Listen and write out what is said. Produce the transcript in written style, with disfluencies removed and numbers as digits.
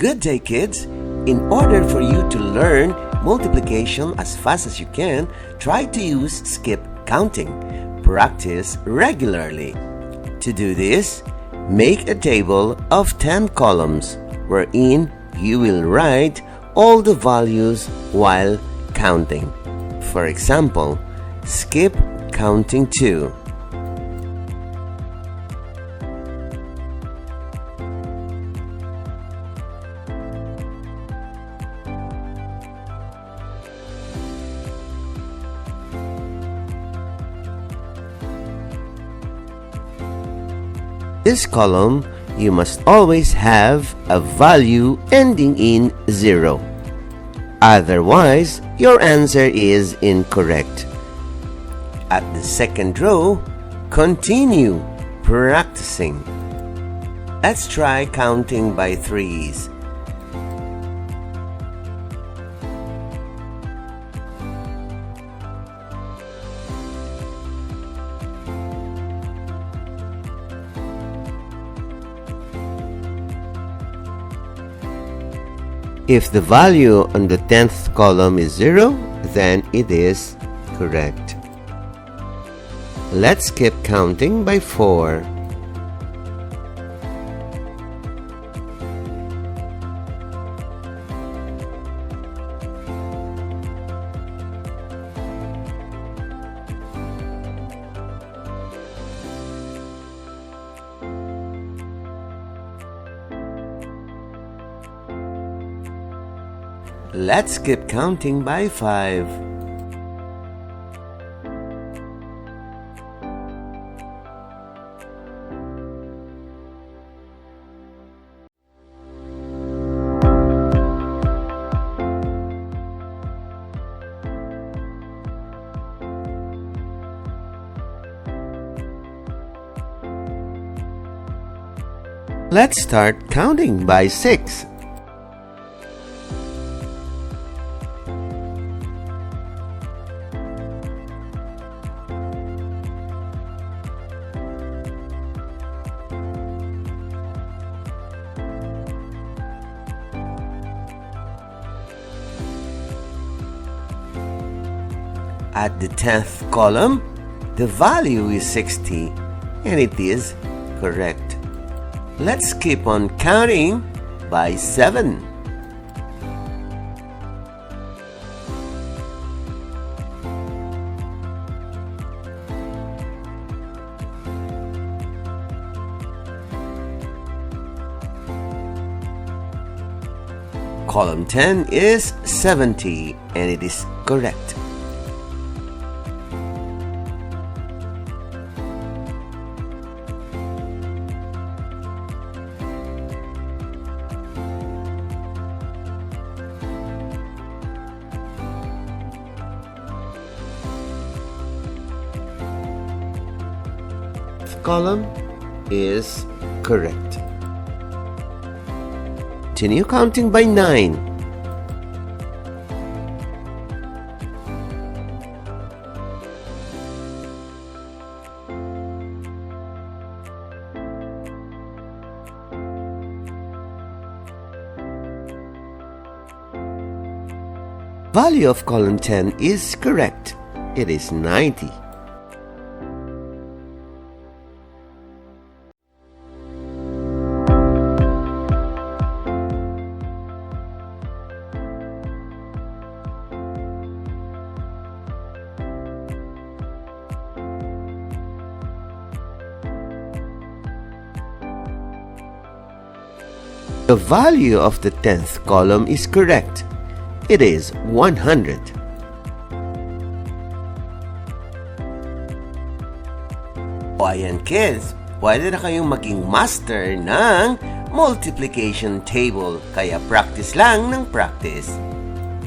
Good day, kids! In order for you to learn multiplication as fast as you can, try to use skip counting. Practice regularly. To do this, make a table of 10 columns wherein you will write all the values while counting. For example, skip counting 2. This column, you must always have a value ending in 0. Otherwise, your answer is incorrect. At the second row, continue practicing. Let's try counting by threes. If the value on the 10th column is 0, then it is correct. Let's skip counting by 4. Let's skip counting by 5. Let's start counting by 6. At the 10th column, the value is 60, and it is correct. Let's keep on counting by 7. Column 10 is 70, and it is correct. Column is correct. Continue counting by 9. Value of column 10 is correct. It is 90. The value of the 10th column is correct. It is 100. O ayan kids, pwede na kayong maging master ng multiplication table. Kaya practice lang ng practice.